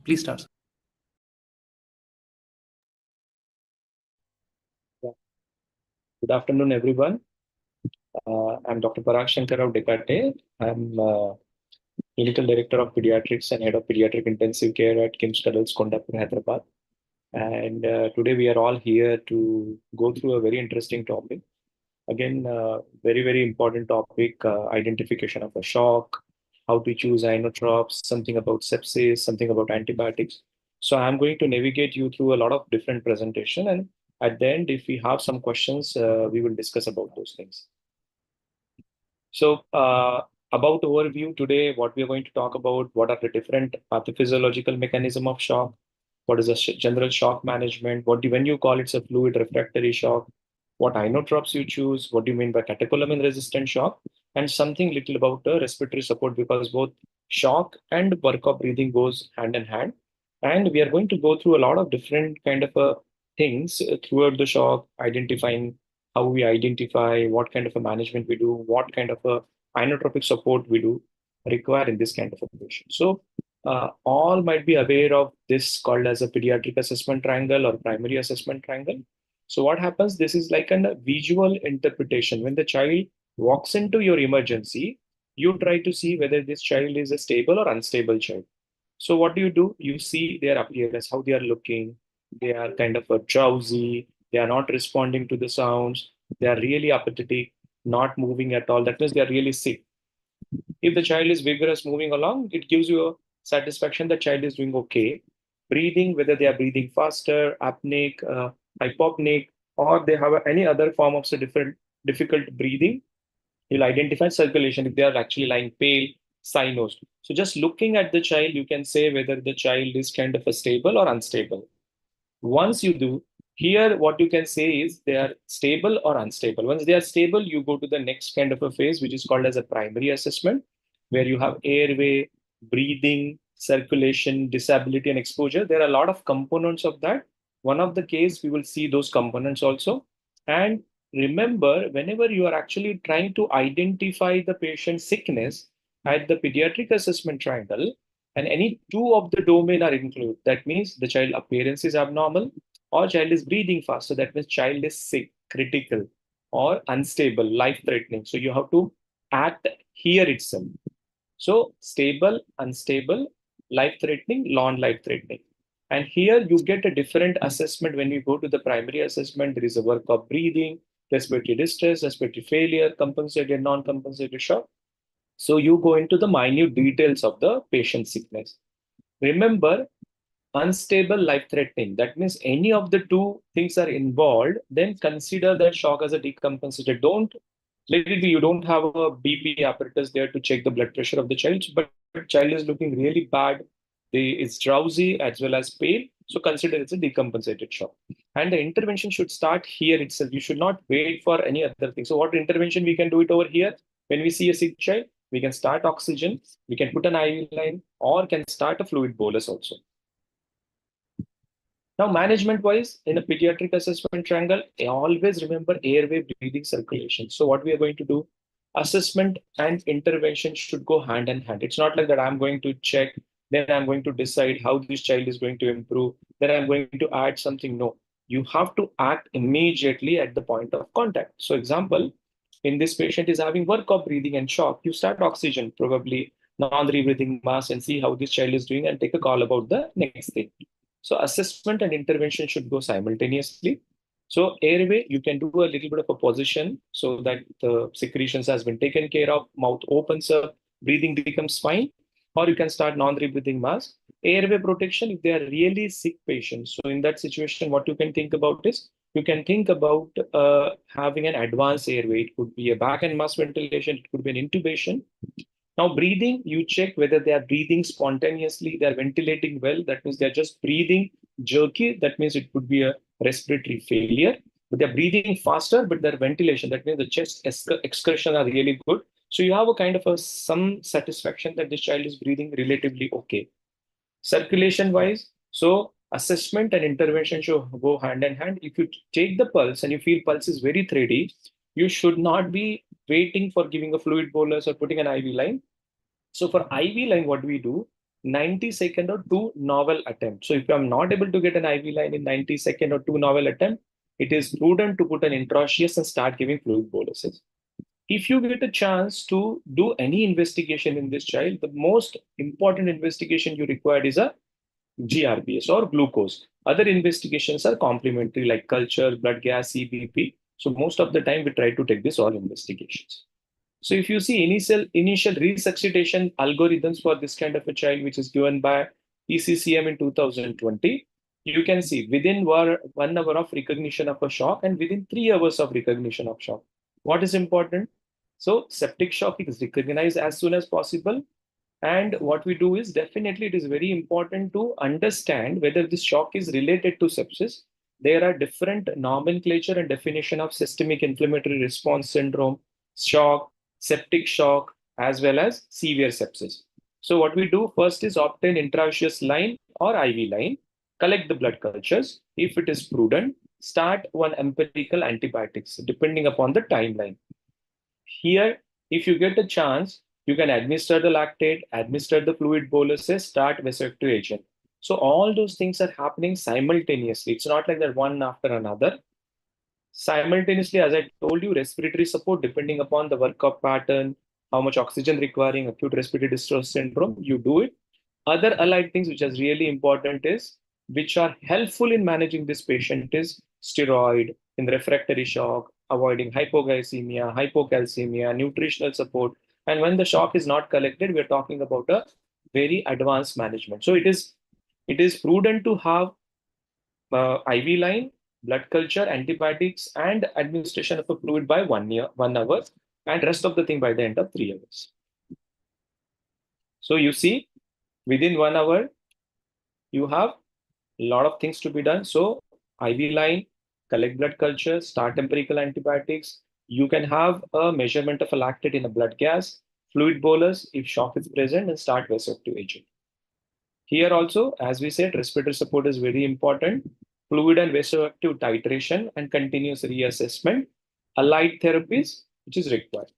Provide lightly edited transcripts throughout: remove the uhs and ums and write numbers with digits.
Please start. Good afternoon, everyone. I'm Dr. Parag Shankarrao Dekate. I'm Clinical Director of Pediatrics and Head of Pediatric Intensive Care at KIMS Cuddles, Kondapur, Hyderabad. And today we are all here to go through a very interesting topic. Again, very, very important topic, identification of a shock, how to choose inotropes, something about sepsis, something about antibiotics. So I'm going to navigate you through a lot of different presentation. And at the end, if we have some questions, we will discuss about those things. So, about overview today, what we are going to talk about, what are the different pathophysiological mechanism of shock, what is the general shock management, when you call it's a fluid refractory shock, what inotropes you choose, what do you mean by catecholamine resistant shock, and something little about the respiratory support because both shock and work of breathing goes hand in hand. And we are going to go through a lot of different kind of things throughout the shock, identifying how we identify what kind of a management we do, what kind of a inotropic support we do require in this kind of a patient. So all might be aware of this called as a pediatric assessment triangle or primary assessment triangle. So what happens? This is like a visual interpretation. When the child walks into your emergency, you try to see whether this child is a stable or unstable child. So what do? You see their appearance, how they are looking. They are kind of a drowsy. They are not responding to the sounds. They are really apathetic, not moving at all. That means they are really sick. If the child is vigorous, moving along, it gives you a satisfaction the child is doing okay. Breathing, whether they are breathing faster, apneic, hypopneic, or they have any other form of different difficult breathing, you'll identify circulation if they are actually lying pale, cyanosed. So just looking at the child, you can say whether the child is kind of a stable or unstable. Once you do, here what you can say is they are stable or unstable. Once they are stable, you go to the next kind of a phase, which is called as a primary assessment, where you have airway, breathing, circulation, disability, and exposure. There are a lot of components of that. One of the case, we will see those components also. And remember, whenever you are actually trying to identify the patient's sickness at the pediatric assessment triangle, and any two of the domain are included. That means the child appearance is abnormal or child is breathing fast. So that means child is sick, critical, or unstable, life-threatening. So you have to act here itself. So stable, unstable, life-threatening, non-life-threatening. And here you get a different assessment when you go to the primary assessment. There is a work of breathing, respiratory distress, respiratory failure, compensated, non-compensated shock. So you go into the minute details of the patient sickness. Remember, unstable, life-threatening. That means any of the two things are involved, then consider that shock as a decompensated. Don't let it be. You don't have a BP apparatus there to check the blood pressure of the child, but child is looking really bad. It's drowsy as well as pale. So consider it's a decompensated shock. And the intervention should start here itself. You should not wait for any other thing. So what intervention we can do it over here? When we see a sick child, we can start oxygen, we can put an IV line, or can start a fluid bolus also. Now, management-wise, in a pediatric assessment triangle, always remember airway, breathing, circulation. So what we are going to do, assessment and intervention should go hand in hand. It's not like that I'm going to check, then I'm going to decide how this child is going to improve, then I'm going to add something. No, you have to act immediately at the point of contact. So example, in this patient is having work of breathing and shock, you start oxygen, probably non-rebreathing mask, and see how this child is doing and take a call about the next thing. So assessment and intervention should go simultaneously. So airway, you can do a little bit of a position so that the secretions has been taken care of, mouth opens up, breathing becomes fine, or you can start non-rebreathing mask. Airway protection, if they are really sick patients. So in that situation, what you can think about is, you can think about having an advanced airway. It could be a back and mask ventilation, it could be an intubation. Now, breathing, you check whether they are breathing spontaneously, they are ventilating well. That means they're just breathing jerky. That means it could be a respiratory failure. But they're breathing faster, but their ventilation, that means the chest excretion are really good. So you have a kind of some satisfaction that this child is breathing relatively okay. Circulation wise, so assessment and intervention should go hand in hand. If you take the pulse and you feel pulse is very thready, you should not be waiting for giving a fluid bolus or putting an IV line. So for IV line, what do we do? 90 second or 2 novel attempts. So if I'm not able to get an IV line in 90 second or 2 novel attempt, it is prudent to put an intraosseous and start giving fluid boluses. If you get a chance to do any investigation in this child, the most important investigation you require is a GRBS or glucose. Other investigations are complementary like culture, blood gas, CBP. So most of the time we try to take this all investigations. So if you see initial resuscitation algorithms for this kind of a child, which is given by ECCM in 2020, you can see within 1 hour of recognition of a shock and within 3 hours of recognition of shock. What is important? So septic shock is recognized as soon as possible. And what we do is definitely it is very important to understand whether this shock is related to sepsis. There are different nomenclature and definition of systemic inflammatory response syndrome, shock, septic shock, as well as severe sepsis. So what we do first is obtain intraosseous line or IV line, collect the blood cultures. If it is prudent, start one empirical antibiotics depending upon the timeline. Here, if you get a chance, you can administer the lactate, administer the fluid boluses, start vasoactive agent. So all those things are happening simultaneously. It's not like that one after another. Simultaneously, as I told you, respiratory support, depending upon the workup pattern, how much oxygen requiring, acute respiratory distress syndrome, you do it. Other allied things which is really important is, which are helpful in managing this patient is steroid, in refractory shock, avoiding hypoglycemia, hypocalcemia, nutritional support. And when the shock is not collected, we're talking about a very advanced management. So it is prudent to have IV line, blood culture, antibiotics, and administration of a fluid by 1 hour, and rest of the thing by the end of 3 hours. So you see, within 1 hour, you have a lot of things to be done. So IV line, collect blood culture, start empirical antibiotics. You can have a measurement of a lactate in a blood gas, fluid bolus if shock is present, and start vasoactive agent. Here also, as we said, respiratory support is very important. Fluid and vasoactive titration and continuous reassessment, allied therapies, which is required.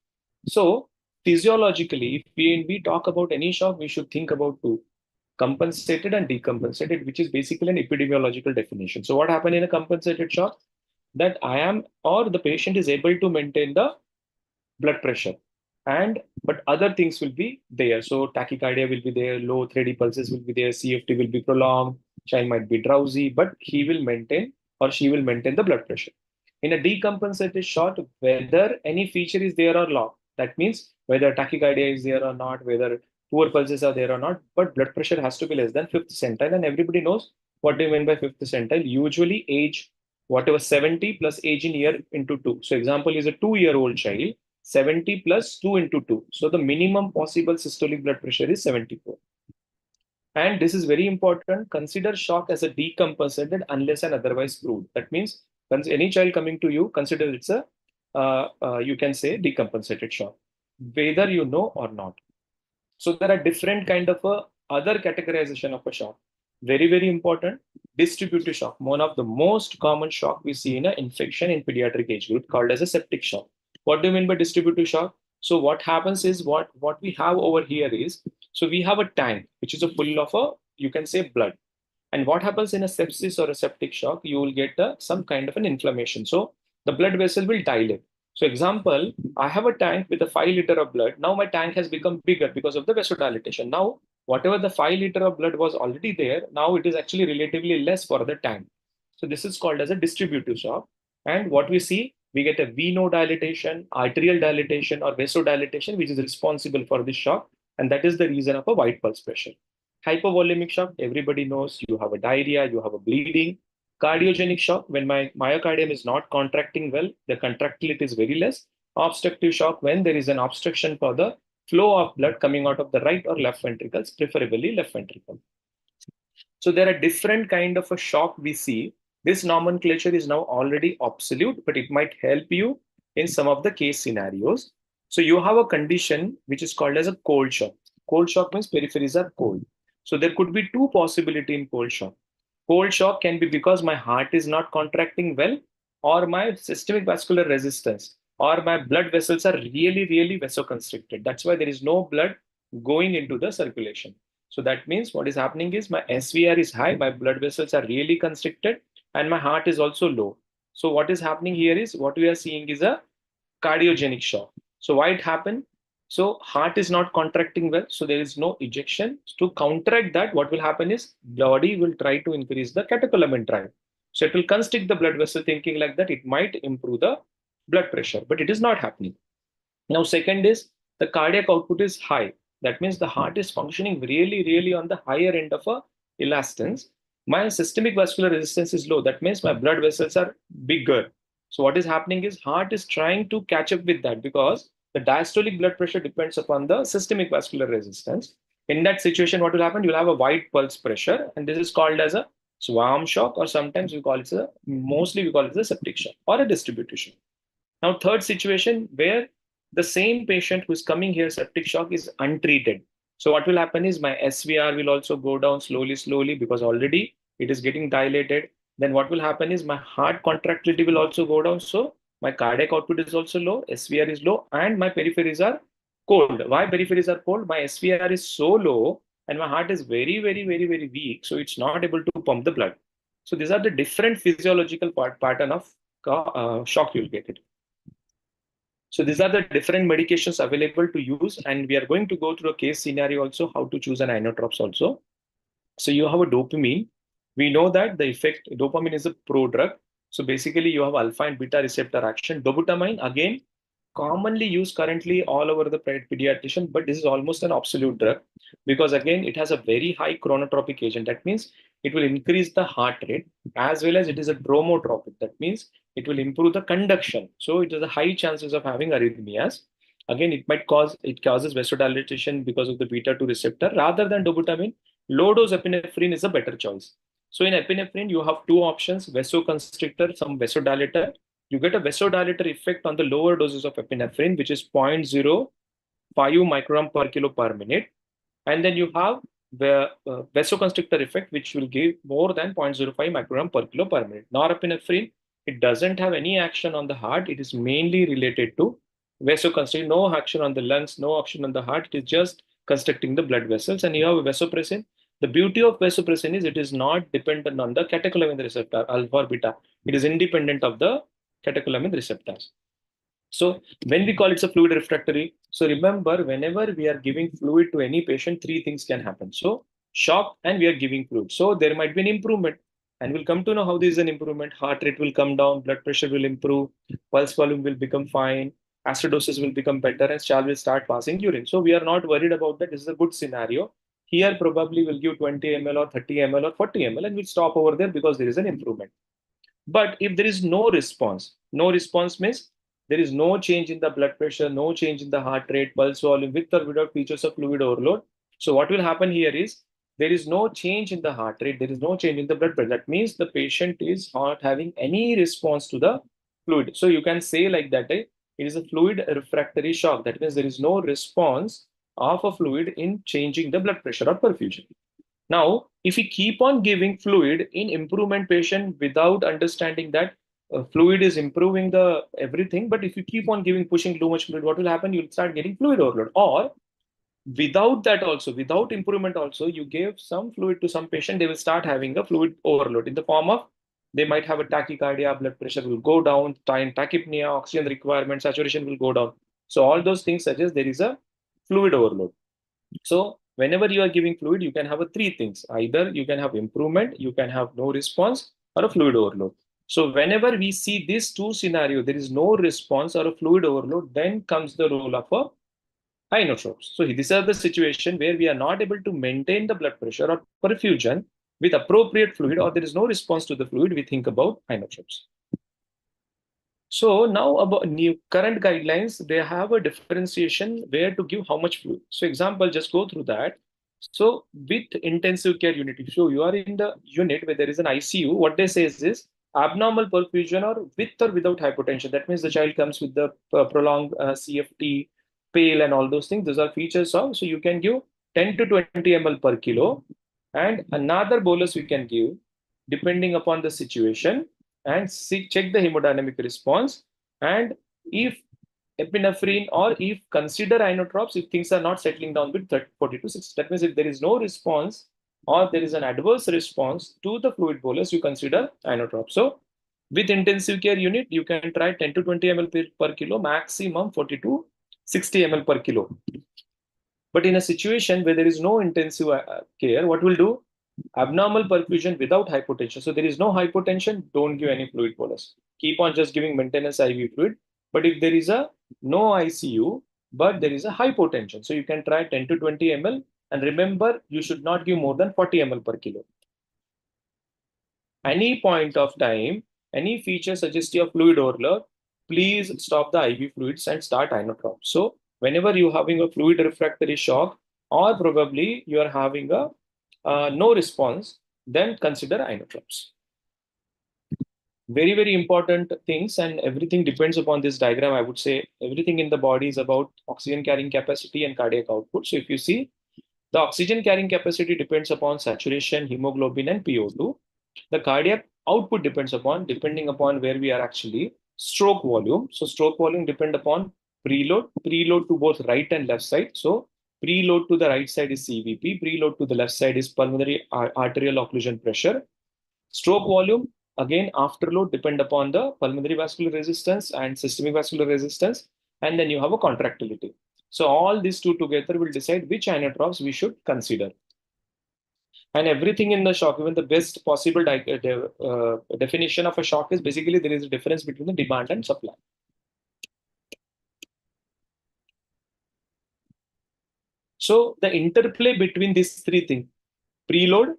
So physiologically, if we talk about any shock, we should think about two: compensated and decompensated, which is basically an epidemiological definition. So what happened in a compensated shock? That I am or the patient is able to maintain the blood pressure, but other things will be there. So tachycardia will be there, low 3D pulses will be there, CFT will be prolonged, child might be drowsy, but he will maintain or she will maintain the blood pressure. In a decompensated shock, whether any feature is there or not, that means whether tachycardia is there or not, whether poor pulses are there or not, but blood pressure has to be less than fifth centile. And everybody knows what do you mean by fifth centile. Usually age, whatever 70 plus age in year into 2. So example is a 2-year-old child, 70 plus 2 into 2. So the minimum possible systolic blood pressure is 74. And this is very important. Consider shock as a decompensated unless and otherwise proved. That means any child coming to you, consider it's a, you can say decompensated shock, whether you know or not. So there are different kind of other categorization of a shock. Very, very important. Distributive shock, one of the most common shock we see in an infection in pediatric age group, called as a septic shock. What do you mean by distributive shock? So what happens is what we have over here is, so we have a tank, which is a full of you can say blood. And what happens in a sepsis or a septic shock, you will get some kind of an inflammation. So the blood vessel will dilate. So example, I have a tank with a 5 liter of blood. Now my tank has become bigger because of the vasodilatation. Now, whatever the 5 liter of blood was already there, now it is actually relatively less for the tank. So this is called as a distributive shock. And what we see, we get a venodilatation, arterial dilatation, or vasodilatation, which is responsible for this shock. And that is the reason of a white pulse pressure. Hypovolemic shock, everybody knows you have a diarrhea, you have a bleeding. Cardiogenic shock, when my myocardium is not contracting well, the contractility is very less. Obstructive shock, when there is an obstruction for the flow of blood coming out of the right or left ventricles, preferably left ventricle. So there are different kind of a shock we see. This nomenclature is now already obsolete, but it might help you in some of the case scenarios. So you have a condition which is called as a cold shock. Cold shock means peripheries are cold. So there could be two possibilities in cold shock. Cold shock can be because my heart is not contracting well, or my systemic vascular resistance, or my blood vessels are really, really vasoconstricted. That's why there is no blood going into the circulation. So that means what is happening is my SVR is high, my blood vessels are really constricted, and my heart is also low. So what is happening here is what we are seeing is a cardiogenic shock. So why it happened? So heart is not contracting well, so there is no ejection. To counteract that, what will happen is body will try to increase the catecholamine drive. So it will constrict the blood vessel, thinking like that it might improve the blood pressure, but it is not happening. Now, second is the cardiac output is high. That means the heart is functioning really, really on the higher end of a elastance. My systemic vascular resistance is low. That means my blood vessels are bigger. So what is happening is heart is trying to catch up with that because the diastolic blood pressure depends upon the systemic vascular resistance. In that situation, what will happen? You'll have a wide pulse pressure, and this is called as a swarm shock, or sometimes mostly we call it a septic shock or a distributive shock. Now, third situation where the same patient who is coming here, septic shock, is untreated. So what will happen is my SVR will also go down slowly, slowly because already it is getting dilated. Then what will happen is my heart contractility will also go down. So my cardiac output is also low, SVR is low, and my peripheries are cold. Why peripheries are cold? My SVR is so low and my heart is very, very, very, very weak. So it's not able to pump the blood. So these are the different physiological pattern of shock you'll get it. So these are the different medications available to use, and we are going to go through a case scenario also, how to choose an inotropes also. So you have a dopamine. We know that the effect, dopamine is a prodrug. So basically you have alpha and beta receptor action. Dobutamine, again, commonly used currently all over the pediatrician, but this is almost an absolute drug because again, it has a very high chronotropic agent. That means it will increase the heart rate as well as it is a dromotropic. That means it will improve the conduction. So it has a high chances of having arrhythmias. Again, it causes vasodilatation because of the beta 2 receptor. Rather than dobutamine, low dose epinephrine is a better choice. So in epinephrine, you have two options: vasoconstrictor, some vasodilator. You get a vasodilator effect on the lower doses of epinephrine, which is 0.05 microgram per kilo per minute. And then you have the vasoconstrictor effect, which will give more than 0.05 microgram per kilo per minute. Norepinephrine, it doesn't have any action on the heart. It is mainly related to vasoconstriction, no action on the lungs, no action on the heart. It is just constricting the blood vessels. And you have vasopressin. The beauty of vasopressin is it is not dependent on the catecholamine receptor, alpha or beta. It is independent of the catecholamine receptors. So when we call it a fluid refractory, so remember, whenever we are giving fluid to any patient, three things can happen. So shock and we are giving fluid. So there might be an improvement, and we'll come to know how this is an improvement. Heart rate will come down, blood pressure will improve, pulse volume will become fine, acidosis will become better, and child will start passing urine. So we are not worried about that. This is a good scenario. Here probably we'll give 20 ml or 30 ml or 40 ml and we'll stop over there because there is an improvement. But if there is no response means there is no change in the blood pressure, no change in the heart rate, pulse volume, with or without features of fluid overload. So what will happen here is there is no change in the heart rate, there is no change in the blood pressure. That means the patient is not having any response to the fluid. So you can say like that, it is a fluid refractory shock. That means there is no response of a fluid in changing the blood pressure or perfusion. Now, if we keep on giving fluid in improvement patient without understanding that fluid is improving the everything, but if you keep on giving, pushing too much fluid, what will happen? You'll start getting fluid overload. Or without that also, without improvement also, you gave some fluid to some patient, they will start having a fluid overload in the form of they might have a tachycardia, blood pressure will go down, tachypnea, oxygen requirement, saturation will go down. So all those things suggest there is a fluid overload. So whenever you are giving fluid, you can have three things. Either you can have improvement, you can have no response, or a fluid overload. So whenever we see these two scenarios, there is no response or a fluid overload, then comes the role of a inotropes. So these are the situation where we are not able to maintain the blood pressure or perfusion with appropriate fluid, or there is no response to the fluid, we think about inotropes. So now about new current guidelines, they have a differentiation where to give how much fluid. So example, just go through that. So with intensive care unit, so you are in the unit where there is an ICU, what they say is abnormal perfusion or with or without hypotension. That means the child comes with the prolonged CFT, pale and all those things. Those are features of, so you can give 10 to 20 ml per kilo. And another bolus we can give depending upon the situation and check the hemodynamic response. And if epinephrine, or if consider inotropes if things are not settling down with 40 to 60. That means if there is no response or there is an adverse response to the fluid bolus, you consider inotropes. So with intensive care unit, you can try 10 to 20 ml per kilo, maximum 40 to 60 ml per kilo. But in a situation where there is no intensive care, what will do? Abnormal perfusion without hypotension. So there is no hypotension, don't give any fluid bolus. Keep on just giving maintenance IV fluid. But if there is a no ICU, but there is a hypotension, so you can try 10 to 20 ml. And remember, you should not give more than 40 ml per kilo. Any point of time, any feature suggestive of fluid overload, please stop the IV fluids and start inotrope. So whenever you're having a fluid refractory shock, or probably you are having a no response, then consider inotropes. Very, very important things, and everything depends upon this diagram. I would say everything in the body is about oxygen carrying capacity and cardiac output. So if you see, the oxygen carrying capacity depends upon saturation, hemoglobin, and PO2. The cardiac output depending upon where we are actually, stroke volume. So stroke volume depend upon preload to both right and left side. So preload to the right side is CVP, preload to the left side is pulmonary arterial occlusion pressure. Stroke volume, again, afterload depend upon the pulmonary vascular resistance and systemic vascular resistance. And then you have a contractility. So all these two together will decide which inotropes we should consider. And everything in the shock, even the best possible definition of a shock is basically there is a difference between the demand and supply. So the interplay between these three things, preload,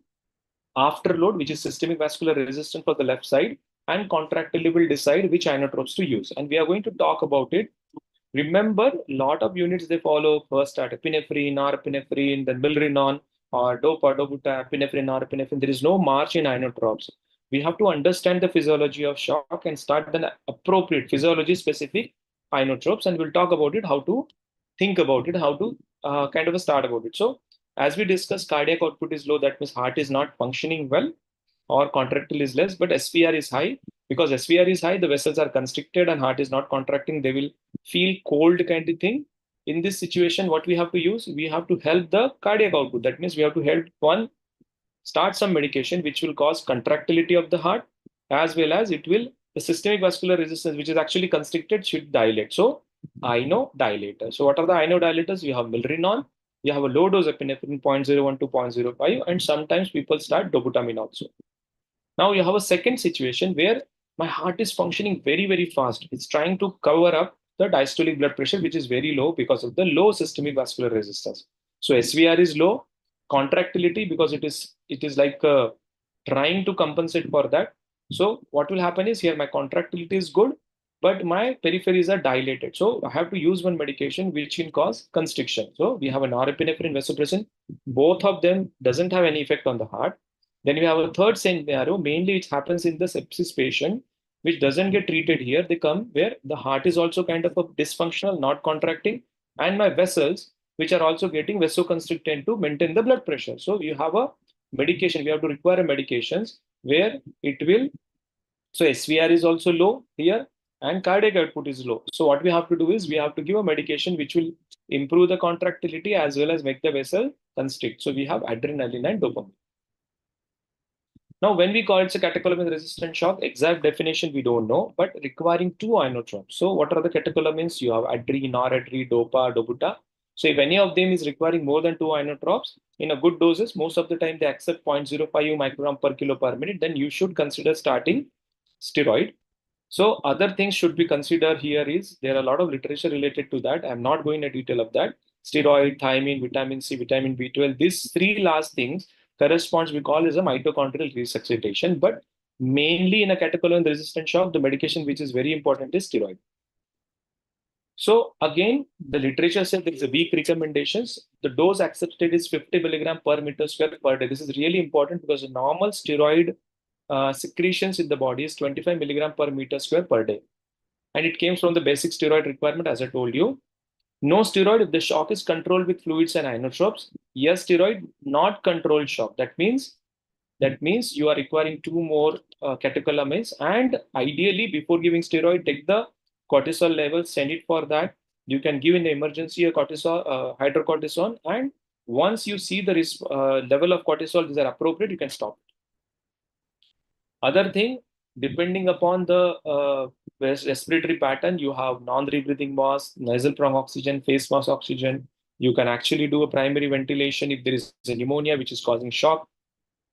afterload, which is systemic vascular resistance for the left side, and contractility will decide which inotropes to use. And we are going to talk about it. Remember, a lot of units, they follow first start epinephrine, norepinephrine, then milrinone, or dopa, dobuta, epinephrine, norepinephrine. There is no march in inotropes. We have to understand the physiology of shock and start the appropriate physiology-specific inotropes. And we'll talk about it, how to think about it, how to kind of start about it. So as we discussed, cardiac output is low. That means heart is not functioning well, or contractile is less, but SVR is high. Because SVR is high, the vessels are constricted and heart is not contracting. They will feel cold kind of thing. In this situation, what we have to use? We have to help the cardiac output. That means we have to help one, start some medication which will cause contractility of the heart, as well as it will, the systemic vascular resistance, which is actually constricted, should dilate. So inodilator. So what are the inodilators? You have milrinone, you have a low dose epinephrine 0.01 to 0.05, and sometimes people start dobutamine also. Now you have a second situation where my heart is functioning very, very fast. It's trying to cover up the diastolic blood pressure, which is very low because of the low systemic vascular resistance. So SVR is low, contractility, because it is like trying to compensate for that. So what will happen is here my contractility is good, but my peripheries are dilated. So I have to use one medication which can cause constriction. So we have a norepinephrine, vasopressin. Both of them doesn't have any effect on the heart. Then we have a third scenario, mainly it happens in the sepsis patient, which doesn't get treated here. They come where the heart is also kind of a dysfunctional, not contracting, and my vessels, which are also getting vasoconstricted to maintain the blood pressure. So you have a medication, we have to require medications where it will, so SVR is also low here and cardiac output is low. So what we have to do is we have to give a medication which will improve the contractility as well as make the vessel constrict. So we have adrenaline and dopamine. Now, when we call it a catecholamine resistant shock, exact definition we don't know, but requiring two inotropes. So what are the catecholamines? You have adre, noradre, dopa, dobuta. So if any of them is requiring more than two inotropes in a good doses, most of the time they accept 0.05 microgram per kilo per minute, then you should consider starting steroid. So other things should be considered here is, there are a lot of literature related to that. I'm not going into detail of that. Steroid, thiamine, vitamin C, vitamin B12, these three last things corresponds, we call as a mitochondrial resuscitation. But mainly in a catecholamine resistant shock, the medication which is very important is steroid. So again, the literature says there is a weak recommendations. The dose accepted is 50 milligram per meter square per day. This is really important because the normal steroid secretions in the body is 25 milligram per meter square per day. And it came from the basic steroid requirement, as I told you. No steroid if the shock is controlled with fluids and inotropes. Yes, steroid, not controlled shock. That means you are requiring two more catecholamines. And ideally, before giving steroid, take the cortisol levels, send it for that. You can give in the emergency a cortisol, hydrocortisone, and once you see the level of cortisol is appropriate, you can stop. Other thing, depending upon the respiratory pattern, you have non-rebreathing mask, nasal prong oxygen, face mask oxygen. You can actually do a primary ventilation if there is a pneumonia which is causing shock,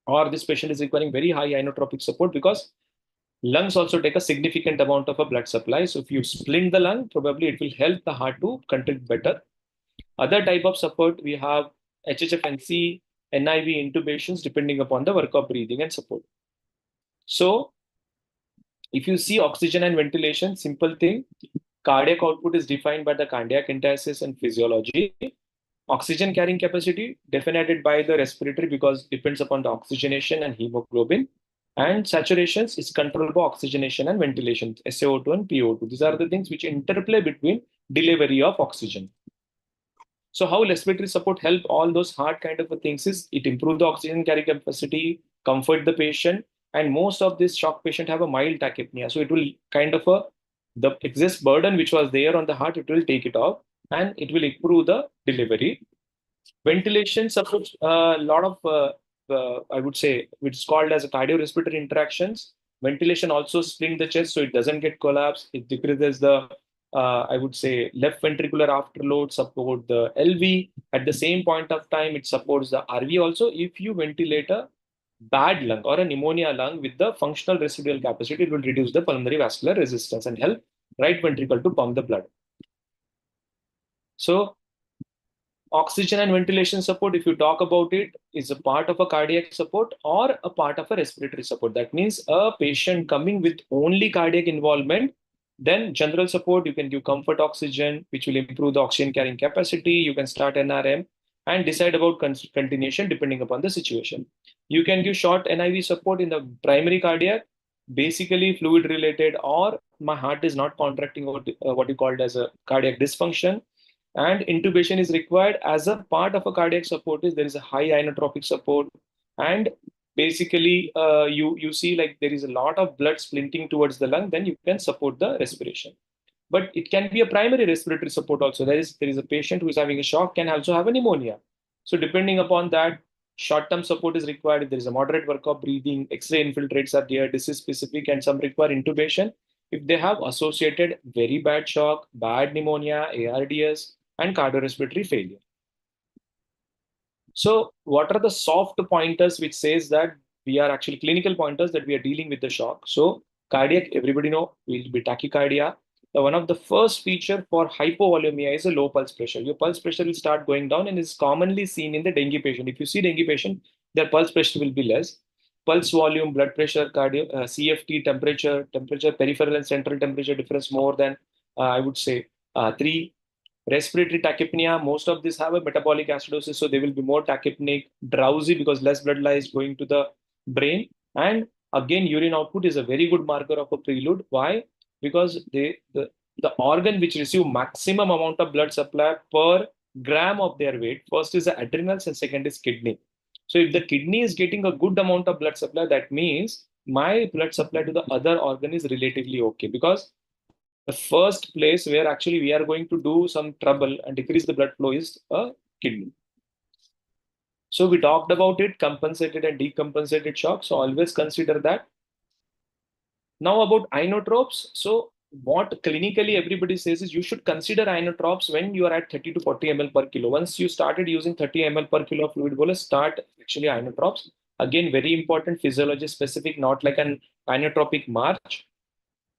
or this patient is requiring very high inotropic support because lungs also take a significant amount of a blood supply. So if you splint the lung, probably it will help the heart to contract better. Other type of support, we have HHFNC, NIV intubations, depending upon the work of breathing and support. So if you see oxygen and ventilation, simple thing, cardiac output is defined by the cardiac entasis and physiology. Oxygen carrying capacity defined by the respiratory because depends upon the oxygenation and hemoglobin. And saturations is controlled by oxygenation and ventilation, SaO2 and PO2. These are the things which interplay between delivery of oxygen. So how respiratory support help all those hard kind of things is it improve the oxygen carrying capacity, comfort the patient, and most of these shock patient have a mild tachypnea. So it will kind of the excess burden which was there on the heart, it will take it off and it will improve the delivery. Ventilation supports a lot of, I would say, which is called as a cardiorespiratory interactions. Ventilation also spring the chest so it doesn't get collapsed. It decreases the, I would say, left ventricular afterload, support the LV. At the same point of time, it supports the RV also. If you ventilate a bad lung or a pneumonia lung with the functional residual capacity, it will reduce the pulmonary vascular resistance and help right ventricle to pump the blood. So oxygen and ventilation support, if you talk about it, is a part of a cardiac support or a part of a respiratory support. That means a patient coming with only cardiac involvement, then general support, you can give comfort oxygen, which will improve the oxygen carrying capacity. You can start NRM and decide about continuation depending upon the situation. You can give short NIV support in the primary cardiac, basically fluid related, or my heart is not contracting, what you called as a cardiac dysfunction, and intubation is required as a part of a cardiac support. Is there is a high inotropic support, and basically you see like there is a lot of blood splinting towards the lung, then you can support the respiration. But it can be a primary respiratory support also. There is a patient who is having a shock, can also have a pneumonia. So depending upon that, short-term support is required. If there is a moderate work of breathing, X-ray infiltrates are there, disease specific, and some require intubation. If they have associated very bad shock, bad pneumonia, ARDS, and cardiorespiratory failure. So what are the soft pointers which says that we are actually clinical pointers that we are dealing with the shock? So cardiac, everybody know, will be tachycardia. One of the first feature for hypovolemia is a low pulse pressure. Your pulse pressure will start going down and is commonly seen in the dengue patient. If you see dengue patient, their pulse pressure will be less. Pulse volume, blood pressure, cardio, CFT, temperature, peripheral and central temperature difference more than, I would say, 3. Respiratory tachypnea, most of these have a metabolic acidosis, so they will be more tachypnic, drowsy because less blood is going to the brain. And again, urine output is a very good marker of a prelude. Why? Because the organ which receive maximum amount of blood supply per gram of their weight, first is the adrenals and second is kidney. So if the kidney is getting a good amount of blood supply, that means my blood supply to the other organ is relatively okay, because the first place where actually we are going to do some trouble and decrease the blood flow is a kidney. So we talked about it, compensated and decompensated shock. So always consider that. Now about inotropes. So what clinically everybody says is you should consider inotropes when you are at 30 to 40 ml per kilo. Once you started using 30 ml per kilo of fluid bolus, start actually inotropes. Again, very important, physiology specific, not like an inotropic march.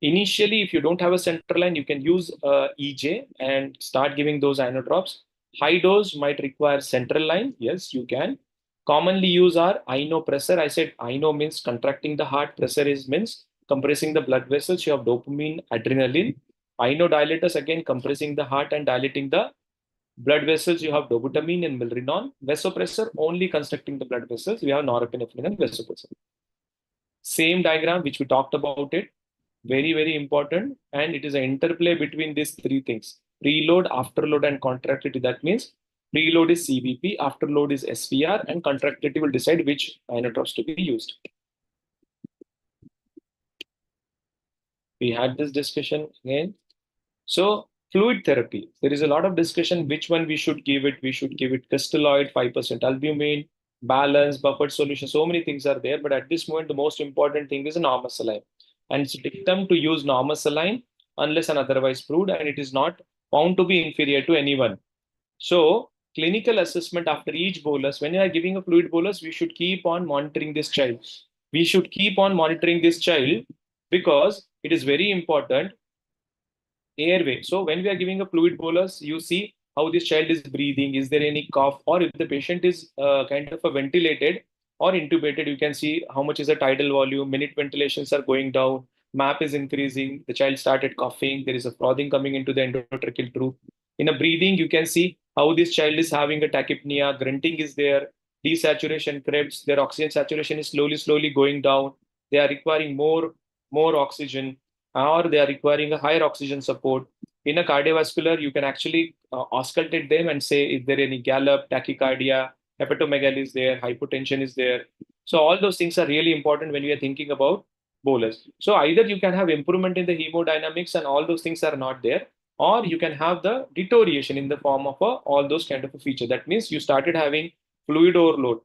Initially, if you don't have a central line, you can use EJ and start giving those inotropes. High dose might require central line. Yes, you can. Commonly use our inopressor. I said ino means contracting the heart. Pressor is means compressing the blood vessels. You have dopamine, adrenaline. Inodilators, again, compressing the heart and dilating the blood vessels. You have dobutamine and milrinone. Vasopressor, only constricting the blood vessels. We have norepinephrine and vasopressor. Same diagram, which we talked about it. Very, very important. And it is an interplay between these three things: preload, afterload, and contractility. That means preload is CVP, afterload is SVR, and contractility will decide which inotropes to be used. We had this discussion again. So fluid therapy, there is a lot of discussion which one we should give it. We should give it crystalloid, 5% albumin, balance, buffered solution. So many things are there. But at this moment, the most important thing is a normal saline. And it's dictum to use normal saline unless and otherwise proved, and it is not found to be inferior to anyone. So clinical assessment after each bolus, when you are giving a fluid bolus, we should keep on monitoring this child. We should keep on monitoring this child because it is very important airway. So when we are giving a fluid bolus, you see how this child is breathing. Is there any cough? Or if the patient is kind of a ventilated or intubated, you can see how much is the tidal volume. Minute ventilations are going down. MAP is increasing. The child started coughing. There is a frothing coming into the endotracheal tube. In a breathing, you can see how this child is having a tachypnea. Grunting is there. Desaturation creeps. Their oxygen saturation is slowly going down. They are requiring more oxygen, or they are requiring a higher oxygen support. In a cardiovascular, you can actually auscultate them and say, is there any gallop, tachycardia, hepatomegaly is there, hypotension is there. So all those things are really important when we are thinking about bolus. So either you can have improvement in the hemodynamics and all those things are not there, or you can have the deterioration in the form of all those kind of a feature. That means you started having fluid overload.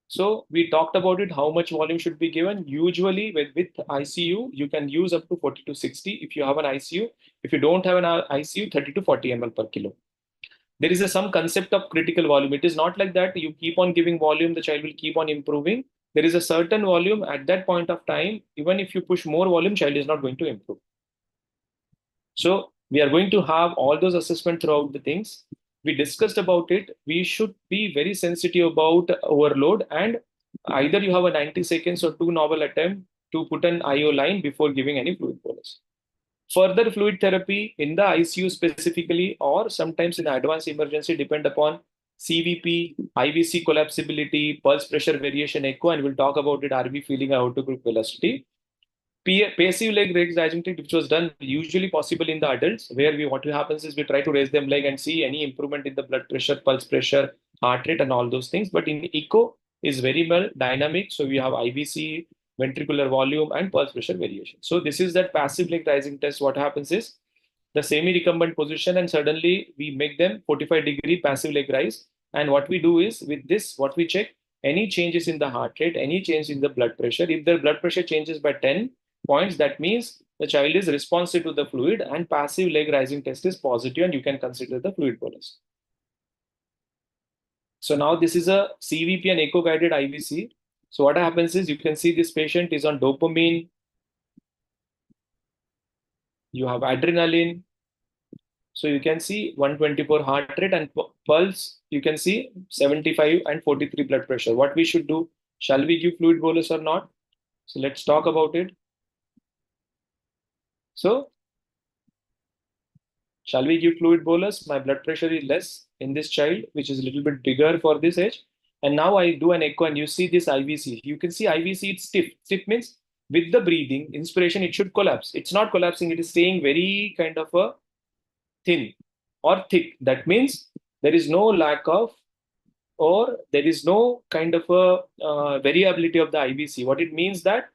So we talked about it, how much volume should be given. Usually with ICU, you can use up to 40 to 60 if you have an ICU. If you don't have an ICU, 30 to 40 ml per kilo. There is some concept of critical volume. It is not like that you keep on giving volume, the child will keep on improving. There is a certain volume at that point of time. Even if you push more volume, child is not going to improve. So we are going to have all those assessment throughout the things. We discussed about it. We should be very sensitive about overload, and either you have a 90 seconds or 2 novel attempt to put an IO line before giving any fluid bolus. Further fluid therapy in the ICU specifically, or sometimes in advanced emergency, depend upon CVP, IVC collapsibility, pulse pressure variation, echo, and we'll talk about it. Are we feeling aortic velocity? Passive leg raising technique, which was done usually possible in the adults, where what happens is we try to raise them leg and see any improvement in the blood pressure, pulse pressure, heart rate, and all those things. But in echo is very well dynamic. So we have IVC, ventricular volume, and pulse pressure variation. So this is that passive leg rising test. What happens is the semi-recumbent position, and suddenly we make them 45-degree passive leg rise. And what we do is with this, what we check, any changes in the heart rate, any change in the blood pressure. If the blood pressure changes by 10 points, that means the child is responsive to the fluid and passive leg rising test is positive, and you can consider the fluid bolus. So now this is a CVP and echo guided IVC. So what happens is you can see this patient is on dopamine. You have adrenaline. So you can see 124 heart rate and pulse. You can see 75 and 43 blood pressure. What we should do? Shall we give fluid bolus or not? So let's talk about it. So shall we give fluid bolus? My blood pressure is less in this child, which is a little bit bigger for this age. And now I do an echo and you see this IVC. You can see IVC, it's stiff. Stiff means with the breathing, inspiration, it should collapse. It's not collapsing. It is staying very kind of a thin or thick. That means there is no lack of, or there is no kind of a variability of the IVC. What it means that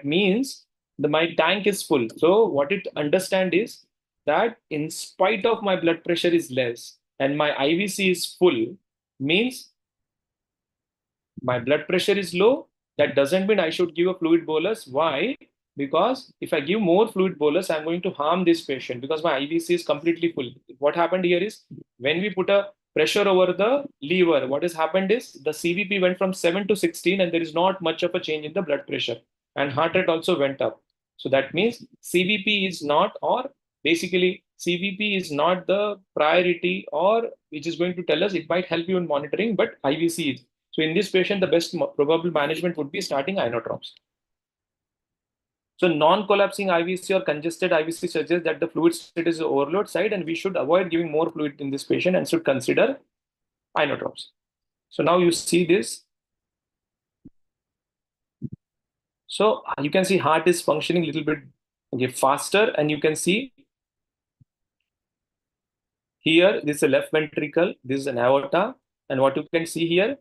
means my tank is full. So what it understand is that in spite of my blood pressure is less and my IVC is full, means my blood pressure is low. That doesn't mean I should give a fluid bolus. Why? Because if I give more fluid bolus, I'm going to harm this patient because my IVC is completely full. What happened here is when we put a pressure over the lever, what has happened is the CVP went from 7 to 16 and there is not much of a change in the blood pressure, and heart rate also went up. So that means CVP is not, or basically CVP is not the priority, or which is going to tell us. It might help you in monitoring, but IVC is. So in this patient, the best probable management would be starting inotropes. So non-collapsing IVC or congested IVC suggests that the fluid state is the overload side, and we should avoid giving more fluid in this patient and should consider inotropes. So now you see this. So you can see heart is functioning a little bit faster, and you can see here, this is a left ventricle, this is an aorta, and what you can see here,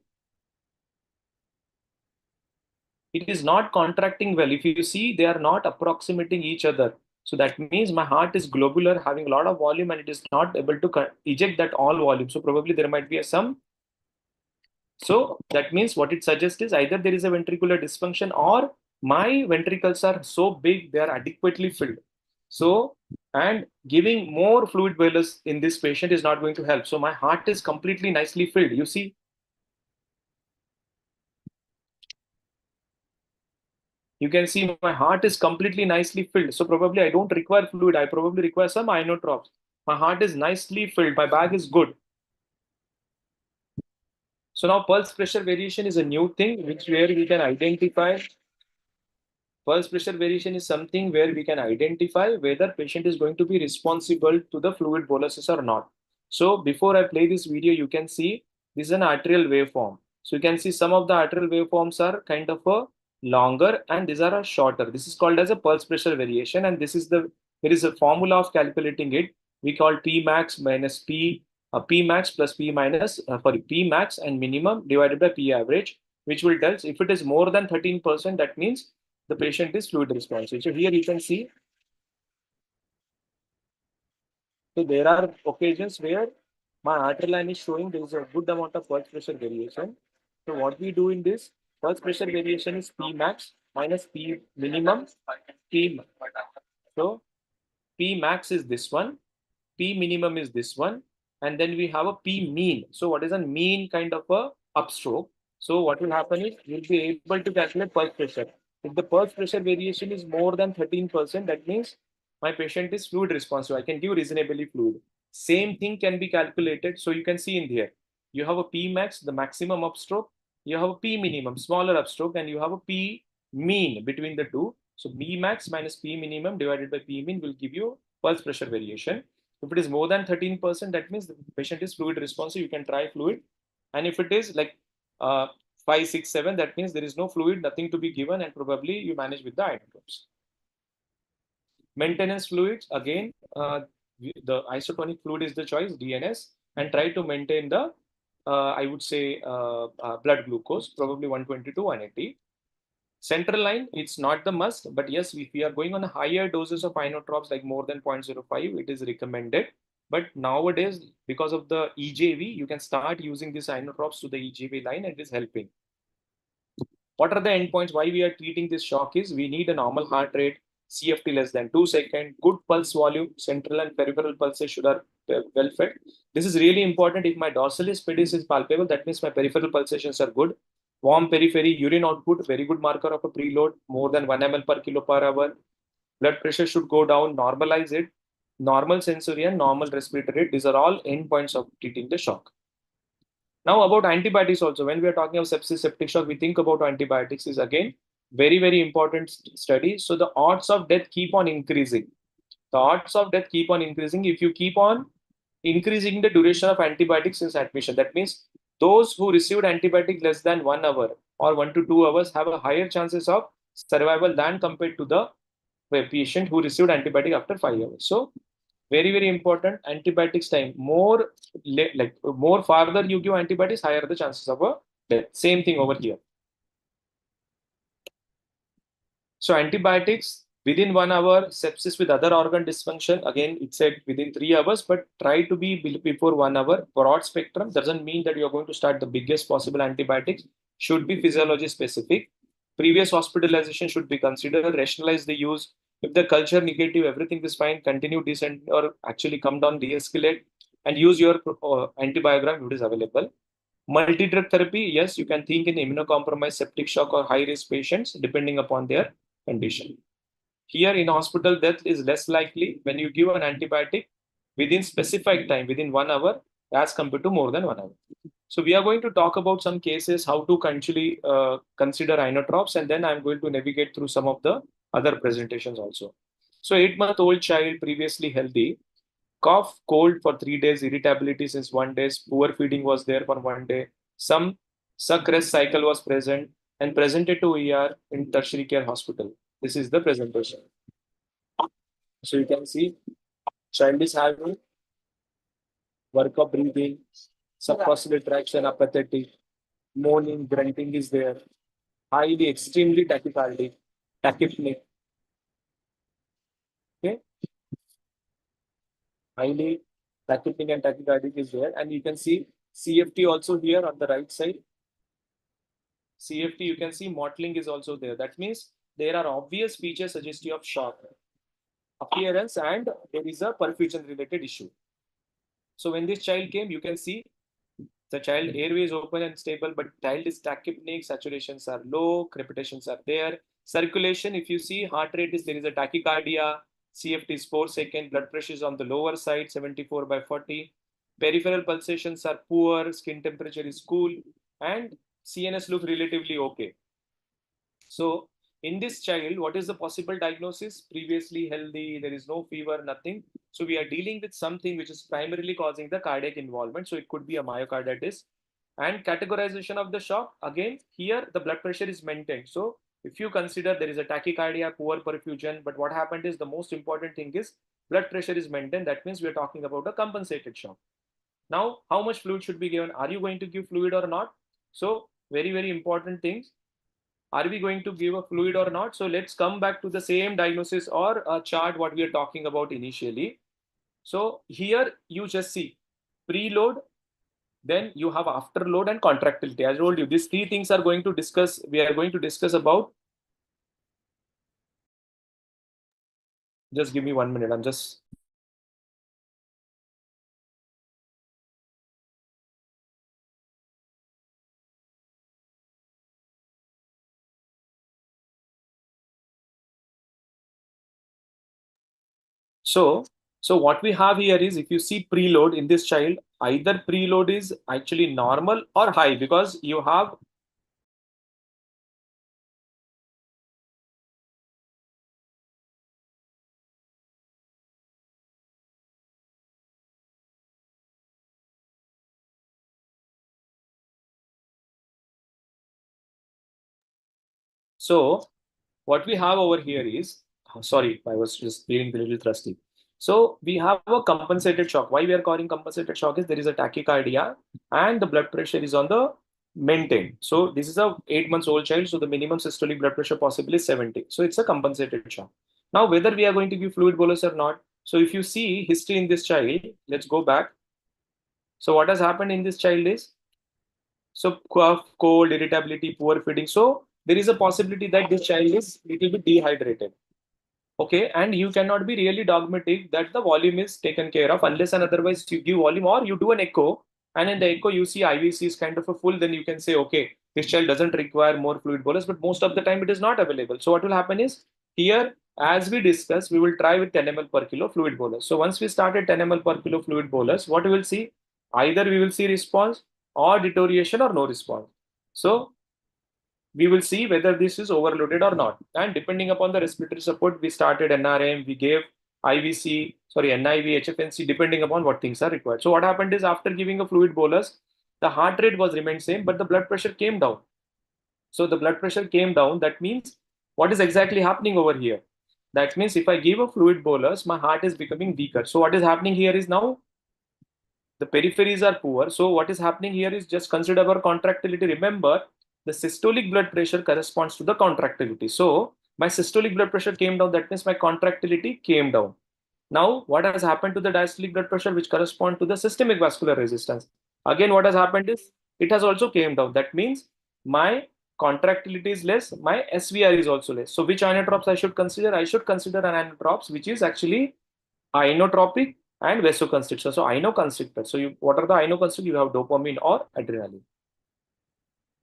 it is not contracting well. If you see, they are not approximating each other. So that means my heart is globular, having a lot of volume, and it is not able to eject that all volume. So probably there might be some. So that means what it suggests is either there is a ventricular dysfunction or my ventricles are so big they are adequately filled. So, and giving more fluid bolus in this patient is not going to help. So my heart is completely nicely filled. You see, you can see my heart is completely nicely filled. So probably I don't require fluid. I probably require some inotropes. My heart is nicely filled. My bag is good. So now pulse pressure variation is a new thing which where we can identify. Pulse pressure variation is something where we can identify whether patient is going to be responsible to the fluid boluses or not. So before I play this video, you can see this is an arterial waveform. So you can see some of the arterial waveforms are kind of a longer and these are a shorter. This is called as a pulse pressure variation, and this is there is a formula of calculating it. We call P max minus P max plus P minus P max and minimum divided by P average, which will tell if it is more than 13%, that means the patient is fluid responsive. So here you can see, so there are occasions where my artery line is showing there is a good amount of pulse pressure variation. So what we do in this pulse pressure variation is P max minus P minimum. P so P max is this one, P minimum is this one, and then we have a P mean. So what is a mean kind of a upstroke? So what will happen is you'll be able to calculate pulse pressure. If the pulse pressure variation is more than 13%, that means my patient is fluid responsive. I can give reasonably fluid. Same thing can be calculated. So you can see in here, you have a P max, the maximum upstroke, you have a P minimum, smaller upstroke, and you have a P mean between the two. So P max minus P minimum divided by P mean will give you pulse pressure variation. If it is more than 13%, that means the patient is fluid responsive. You can try fluid. And if it is like 5, 6, 7, that means there is no fluid, nothing to be given, and probably you manage with the inotrops. Maintenance fluids, again, the isotonic fluid is the choice, DNS, and try to maintain the, I would say, blood glucose, probably 120 to 180. Central line, it's not the must, but yes, if we are going on higher doses of inotrops, like more than 0.05, it is recommended. But nowadays, because of the EJV, you can start using these inotrops to the EJV line, and it is helping. What are the endpoints? Why we are treating this shock is we need a normal heart rate, CFT less than 2 seconds, good pulse volume, central and peripheral pulses should are well fed. This is really important. If my dorsalis pedis is palpable, that means my peripheral pulsations are good. Warm periphery, urine output, very good marker of a preload, more than 1 ml per kilo per hour. Blood pressure should go down, normalize it. Normal sensory and normal respiratory rate, these are all endpoints of treating the shock. Now about antibiotics also, when we are talking of sepsis, septic shock, we think about antibiotics is again very, very important study. So the odds of death keep on increasing. The odds of death keep on increasing if you keep on increasing the duration of antibiotics since admission. That means those who received antibiotic less than 1 hour or 1 to 2 hours have a higher chances of survival than compared to the patient who received antibiotic after 5 hours. So very, very important. Antibiotics time, more farther you give antibiotics, higher the chances of a death. Same thing over here. So antibiotics within 1 hour, sepsis with other organ dysfunction, again it said within 3 hours, but try to be before 1 hour. Broad spectrum doesn't mean that you're going to start the biggest possible antibiotics, should be physiology specific. Previous hospitalization should be considered, rationalize the use. If the culture negative, everything is fine, continue descent or actually come down, de-escalate, and use your antibiogram if it is available. Multi-drug therapy, yes, you can think in immunocompromised, septic shock, or high-risk patients, depending upon their condition. Here in hospital, death is less likely when you give an antibiotic within specified time, within 1 hour, as compared to more than 1 hour. So we are going to talk about some cases, how to actually consider inotrops, and then I'm going to navigate through some of the other presentations also. So 8-month-old child, previously healthy, cough, cold for 3 days, irritability since 1 day, poor feeding was there for 1 day, some suck rest cycle was present, and presented to ER in tertiary care hospital. This is the presentation. So you can see child is having work of breathing, subcostal traction, apathetic, moaning, grunting is there, highly, extremely tachycardic, tachypneic. Okay. highly tachypneic and tachycardic is there. And you can see CFT also here on the right side. CFT, you can see mottling is also there. That means there are obvious features suggestive of shock appearance and there is a perfusion related issue. So when this child came, you can see the child airway is open and stable, but child is tachypneic, saturations are low, crepitations are there. Circulation, if you see heart rate is there is a tachycardia, CFT is 4 seconds, blood pressure is on the lower side, 74/40. Peripheral pulsations are poor, skin temperature is cool, and CNS look relatively okay. So in this child, what is the possible diagnosis? Previously healthy, there is no fever, nothing. So we are dealing with something which is primarily causing the cardiac involvement. So it could be a myocarditis. And categorization of the shock, again, here the blood pressure is maintained. So if you consider there is a tachycardia, poor perfusion, but what happened is the most important thing is blood pressure is maintained. That means we are talking about a compensated shock. Now, how much fluid should be given? Are you going to give fluid or not? So very, very important things. Are we going to give a fluid or not? So let's come back to the same diagnosis or a chart what we are talking about initially. So here you just see preload, then you have afterload and contractility. As I told you, these three things are going to discuss. We are going to discuss about. Just give me 1 minute. I'm just. So what we have here is if you see preload in this child, either preload is actually normal or high because you have. So what we have over here is, sorry, I was just feeling a little thirsty. So we have a compensated shock. Why we are calling compensated shock is there is a tachycardia and the blood pressure is on the maintain. So this is a 8 months old child. So the minimum systolic blood pressure possibly is 70. So it's a compensated shock. Now, whether we are going to give fluid bolus or not. So if you see history in this child, let's go back. So what has happened in this child is, so cough, cold, irritability, poor feeding. So there is a possibility that this child is little bit dehydrated. Okay, and you cannot be really dogmatic that the volume is taken care of unless and otherwise you give volume or you do an echo, and in the echo you see IVC is kind of a full, then you can say, okay, this child doesn't require more fluid bolus, but most of the time it is not available. So what will happen is here, as we discuss, we will try with 10 ml per kilo fluid bolus. So once we start at 10 ml per kilo fluid bolus, what we will see? Either we will see response or deterioration or no response. So we will see whether this is overloaded or not. And depending upon the respiratory support, we started NRM, we gave IVC, sorry, NIV, HFNC, depending upon what things are required. So what happened is after giving a fluid bolus, the heart rate was remained same, but the blood pressure came down. So the blood pressure came down. That means what is exactly happening over here? That means if I give a fluid bolus, my heart is becoming weaker. So what is happening here is now the peripheries are poor. So what is happening here is just consider our contractility. Remember, the systolic blood pressure corresponds to the contractility. So my systolic blood pressure came down. That means my contractility came down. Now, what has happened to the diastolic blood pressure, which correspond to the systemic vascular resistance? Again, what has happened is it has also came down. That means my contractility is less, my SVR is also less. So which inotropes I should consider? I should consider an inotropes which is actually inotropic and vasoconstrictor. So inoconstrictor. So what are the inoconstrictors? You have dopamine or adrenaline.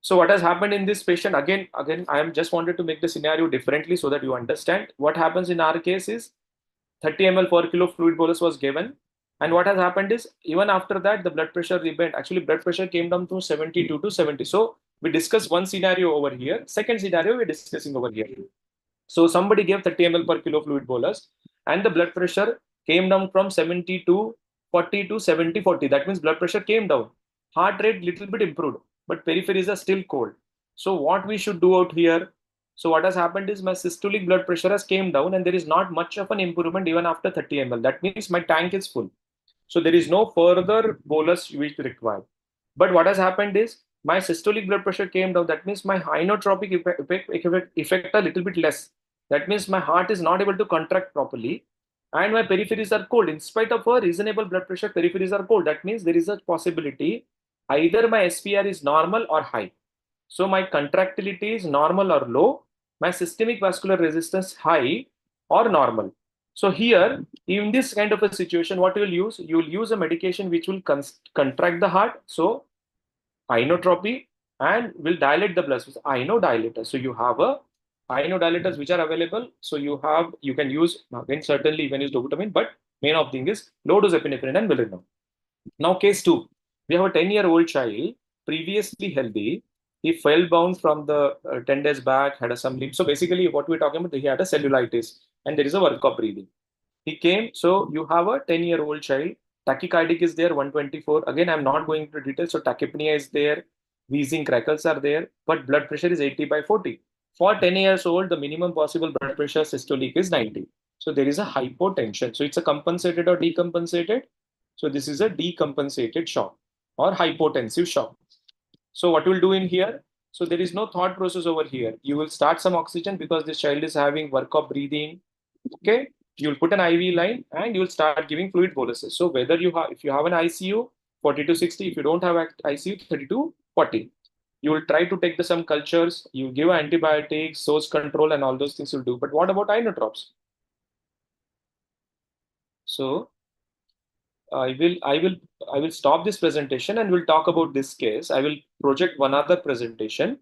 So what has happened in this patient? Again, I am just wanted to make the scenario differently so that you understand. What happens in our case is 30 ml per kilo fluid bolus was given. And what has happened is even after that, the blood pressure remained. Actually, blood pressure came down to 72 to 70. So we discussed one scenario over here. Second scenario we're discussing over here. So somebody gave 30 ml per kilo fluid bolus and the blood pressure came down from 70 to 40 to 70 40. That means blood pressure came down. Heart rate little bit improved, but peripheries are still cold. So what we should do out here? So what has happened is my systolic blood pressure has came down and there is not much of an improvement even after 30 ml. That means my tank is full. So there is no further bolus which required. But what has happened is my systolic blood pressure came down. That means my inotropic effect a little bit less. That means my heart is not able to contract properly. and my peripheries are cold. In spite of a reasonable blood pressure, peripheries are cold. That means there is a possibility either my SPR is normal or high. So my contractility is normal or low, my systemic vascular resistance high or normal. So here, in this kind of a situation, what you will use? You will use a medication which will contract the heart. So inotropy and will dilate the blood vessels. Inodilator. So you have a inodilators which are available. So you can use again certainly you can use dopamine, but main of thing is low dose epinephrine and milrinone. Now case two, we have a 10-year-old child previously healthy. He fell bound from the 10 days back, had a some limp. So basically what we're talking about, he had a cellulitis and there is a workup breathing. He came, so you have a 10-year-old child. Tachycardic is there, 124. Again, I'm not going into details. So tachypnea is there, wheezing crackles are there, but blood pressure is 80/40. For 10 years old, the minimum possible blood pressure systolic is 90. So there is a hypotension. So it's a compensated or decompensated. So this is a decompensated shock or hypotensive shock. So what we'll do in here? So there is no thought process over here. You will start some oxygen because this child is having workup breathing. Okay, you'll put an IV line and you'll start giving fluid boluses. So whether you have, if you have an ICU, 40 to 60, if you don't have ICU, 30 to 40. You will try to take some cultures, you give antibiotics, source control, and all those things you'll do. But what about inotropes? So I will stop this presentation and we'll talk about this case. I will project one other presentation.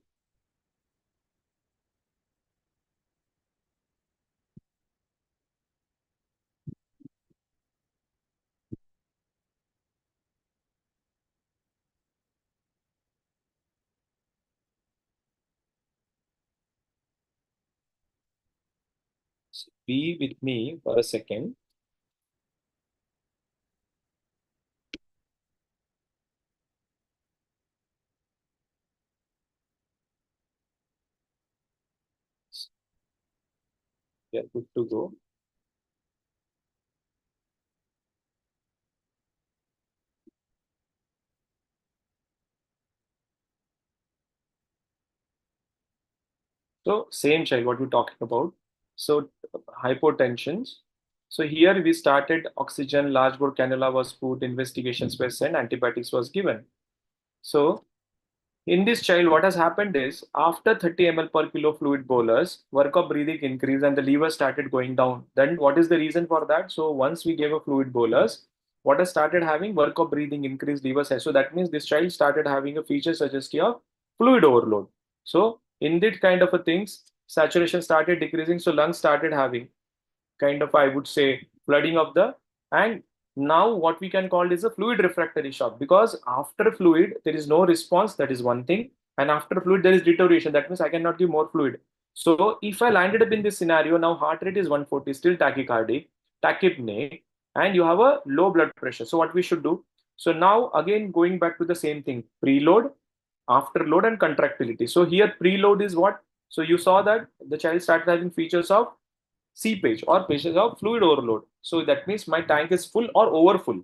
So be with me for a second. We are good to go. So same child, what we're talking about. So hypotensions. So here we started oxygen, large bore cannula was put, investigations were sent, antibiotics was given. So in this child, what has happened is after 30 ml per kilo fluid bolus, work of breathing increased and the lever started going down. Then what is the reason for that? So once we gave a fluid bolus, what has started having work of breathing increased lever size. So that means this child started having a feature suggestive of fluid overload. So in that kind of a things, saturation started decreasing. So lungs started having kind of, I would say, flooding of the, and now what we can call is a fluid refractory shock, because after fluid there is no response, that is one thing, and after fluid there is deterioration, that means I cannot give more fluid. So if I landed up in this scenario, now heart rate is 140, still tachycardic, tachypneic, and you have a low blood pressure. So what we should do? So now again going back to the same thing, preload, afterload, and contractility. So here preload is what? So you saw that the child started having features of seepage or patients of fluid overload. So that means my tank is full or overfull.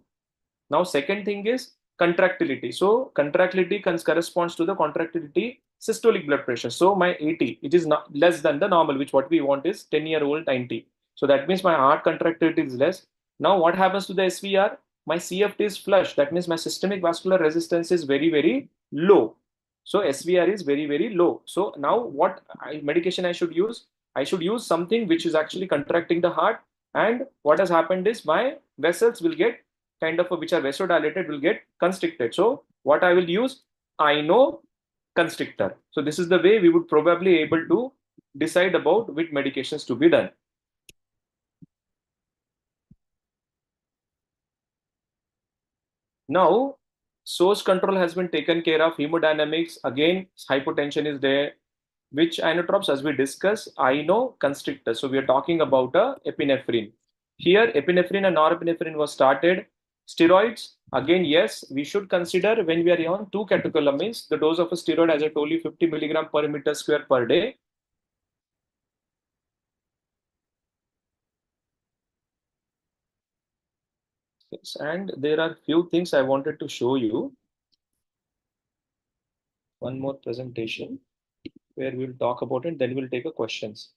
Now, second thing is contractility. So contractility corresponds to the contractility systolic blood pressure. So my 80, it is not less than the normal, which what we want is 10-year-old 90. So that means my heart contractility is less. Now what happens to the SVR? My CFT is flush. That means my systemic vascular resistance is very, very low. So SVR is very, very low. So now what medication I should use? I should use something which is actually contracting the heart. And what has happened is my vessels will get kind of which are vasodilated will get constricted. So what I will use? I know constrictor. So this is the way we would probably able to decide about which medications to be done. Now, source control has been taken care of. Hemodynamics, again, hypotension is there. Which inotropes, as we discussed, I know constrictor. So we are talking about a epinephrine. Here, epinephrine and norepinephrine was started. Steroids, again, yes, we should consider when we are on 2 catecholamines, the dose of a steroid, as I told you, 50 milligram per meter square per day. Yes, and there are few things I wanted to show you. One more presentation where we'll talk about it, then we'll take a questions.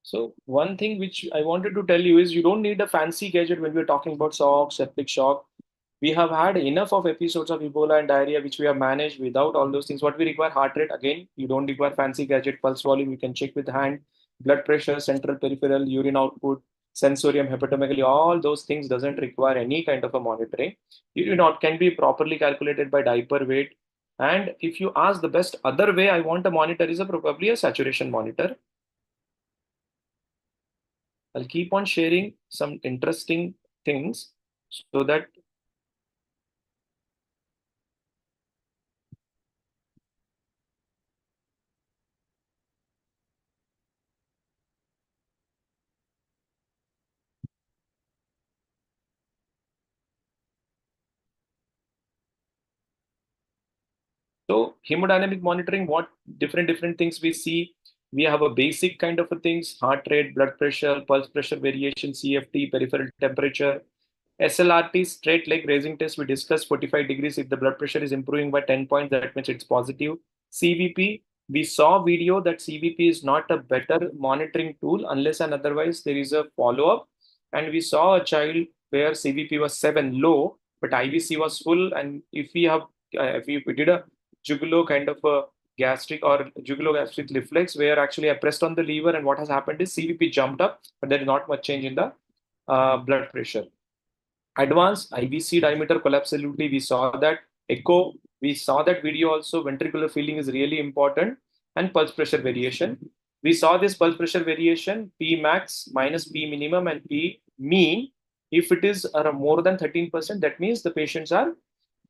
So one thing which I wanted to tell you is you don't need a fancy gadget when we're talking about shock, septic shock. We have had enough of episodes of Ebola and diarrhea, which we have managed without all those things. What we require, heart rate, again, you don't require fancy gadget, pulse volume, you can check with the hand, blood pressure, central peripheral, urine output, sensorium, hepatomegaly, all those things doesn't require any kind of a monitoring. Can be properly calculated by diaper weight. And if you ask the best other way, I want a monitor is probably a saturation monitor. I'll keep on sharing some interesting things so that. So hemodynamic monitoring, what different things we see. We have a basic kind of a things, heart rate, blood pressure, pulse pressure variation, CFT, peripheral temperature. SLRT, straight leg raising test, we discussed 45 degrees. If the blood pressure is improving by 10 points, that means it's positive. CVP, we saw video that CVP is not a better monitoring tool unless and otherwise there is a follow-up. And we saw a child where CVP was 7 low, but IVC was full. And if we did a jugulo kind of a gastric or jugulogastric reflex, where actually I pressed on the lever and what has happened is CVP jumped up, but there is not much change in the blood pressure. Advanced IVC diameter collapsibility, we saw that. Echo, we saw that video also. Ventricular filling is really important. And pulse pressure variation. We saw this pulse pressure variation, P max minus P minimum and P mean. If it is more than 13%, that means the patients are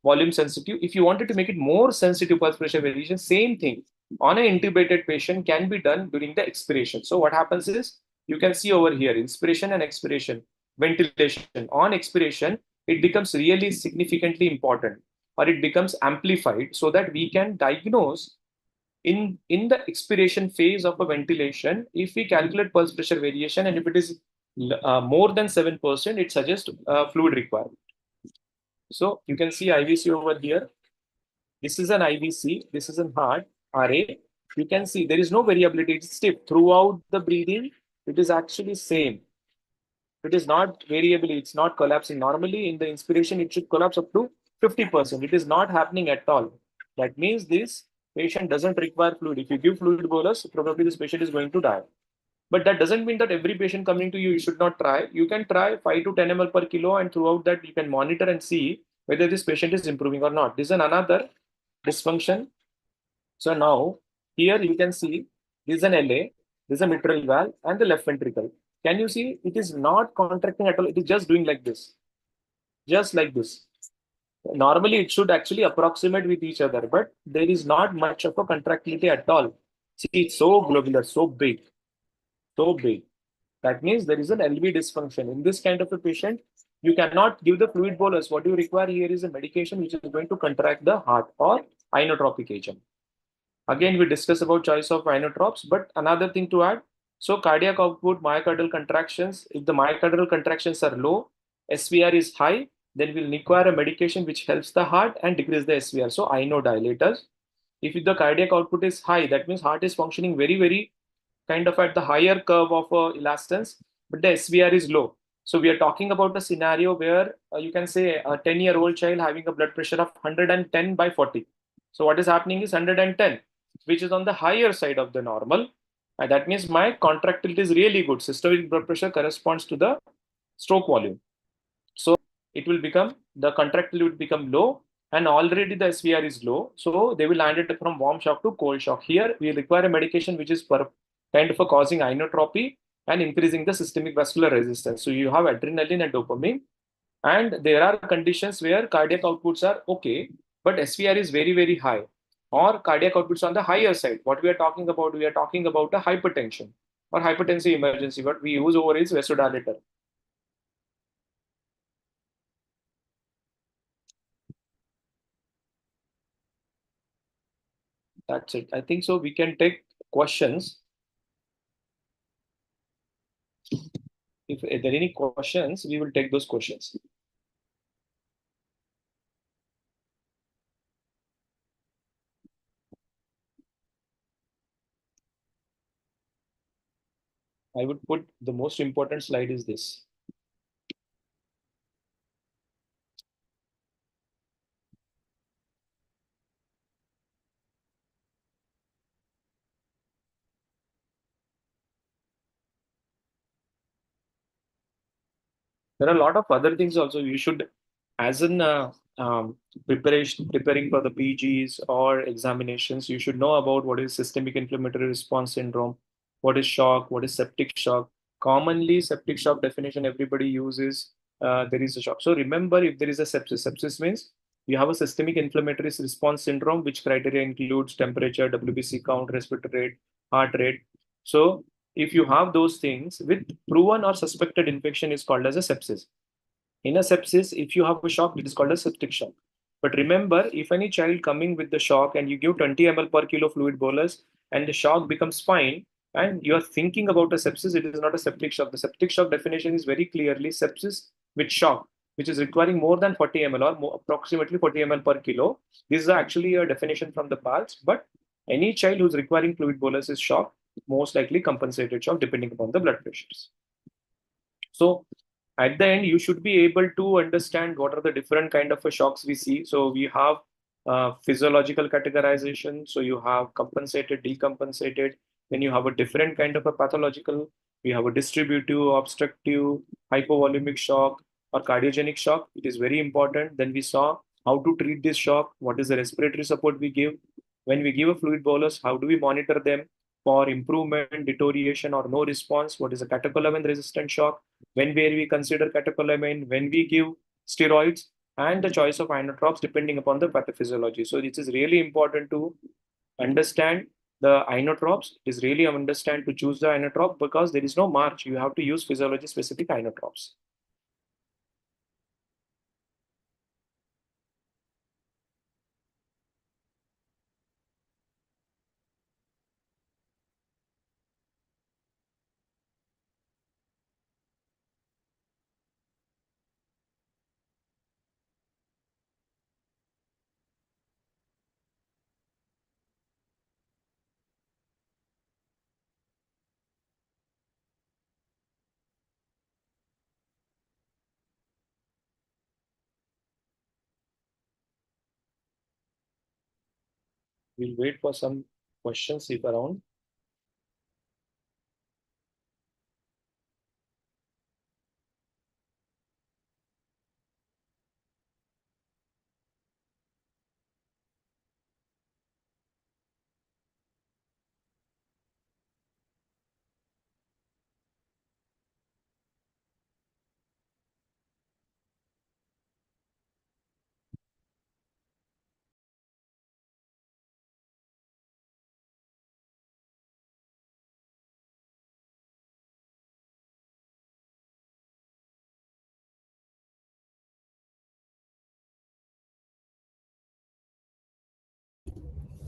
volume sensitive. If you wanted to make it more sensitive pulse pressure variation, same thing on an intubated patient can be done during the expiration. So what happens is you can see over here, inspiration and expiration, ventilation. On expiration, it becomes really significantly important or it becomes amplified so that we can diagnose in the expiration phase of a ventilation. If we calculate pulse pressure variation and if it is more than 7%, it suggests fluid requirement. So you can see IVC over here. This is an IVC. This is an heart RA. You can see there is no variability. It's stiff throughout the breathing. It is actually same. It is not variable. It's not collapsing. Normally in the inspiration, it should collapse up to 50%. It is not happening at all. That means this patient doesn't require fluid. If you give fluid bolus, probably this patient is going to die. But that doesn't mean that every patient coming to you, you should not try. You can try 5 to 10 ml per kilo, and throughout that, you can monitor and see whether this patient is improving or not. This is another dysfunction. So now, here you can see this is an LA, this is a mitral valve, and the left ventricle. Can you see it is not contracting at all? It is just doing like this, just like this. Normally, it should actually approximate with each other, but there is not much of a contractility at all. See, it's so globular, so big, so big. That means there is an LV dysfunction. In this kind of a patient, you cannot give the fluid bolus. What you require here is a medication which is going to contract the heart or inotropic agent. Again, we discuss about choice of inotropes, but another thing to add. So cardiac output, myocardial contractions. If the myocardial contractions are low, SVR is high, then we'll require a medication which helps the heart and decrease the SVR. So inodilators. If the cardiac output is high, that means heart is functioning very kind of at the higher curve of elastance, but the SVR is low. So we are talking about a scenario where you can say a 10-year-old child having a blood pressure of 110 by 40. So what is happening is 110, which is on the higher side of the normal. And that means my contractility is really good. Systolic blood pressure corresponds to the stroke volume. So it will become, the contractility will become low, and already the SVR is low. So they will hand it from warm shock to cold shock. Here we require a medication which is kind of a causing inotropy and increasing the systemic vascular resistance. So you have adrenaline and dopamine, and there are conditions where cardiac outputs are okay, but SVR is very high, or cardiac outputs on the higher side. What we are talking about, we are talking about a hypertension or hypertensive emergency. What we use over is vasodilator. That's it. I think so. We can take questions. If there are any questions, we will take those questions. I would put the most important slide is this. There are a lot of other things also you should, as in preparing for the PGs or examinations, you should know about what is systemic inflammatory response syndrome, what is shock, what is septic shock. Commonly, septic shock definition everybody uses, there is a shock. So remember, if there is a sepsis, sepsis means you have a systemic inflammatory response syndrome, which criteria includes temperature, WBC count, respiratory rate, heart rate. So if you have those things with proven or suspected infection is called as a sepsis. In a sepsis, if you have a shock, it is called a septic shock. But remember, if any child coming with the shock and you give 20 ml per kilo fluid bolus and the shock becomes fine and you are thinking about a sepsis, it is not a septic shock. The septic shock definition is very clearly sepsis with shock, which is requiring more than 40 ml or more, approximately 40 ml per kilo. This is actually a definition from the PALS, but any child who's requiring fluid bolus is shock, most likely compensated shock depending upon the blood pressures. So at the end, you should be able to understand what are the different kind of shocks we see. So we have physiological categorization. So you have compensated, decompensated. Then you have a different kind of a pathological. We have a distributive, obstructive, hypovolumic shock or cardiogenic shock. It is very important. Then we saw how to treat this shock. What is the respiratory support we give? When we give a fluid bolus, how do we monitor them for improvement, deterioration, or no response? What is a catecholamine resistant shock? Where we consider catecholamine, when we give steroids, and the choice of inotropes depending upon the pathophysiology. So it is really important to understand the inotropes. It is really understand to choose the inotrope because there is no march. You have to use physiology specific inotropes. We'll wait for some questions if around.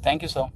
Thank you, sir.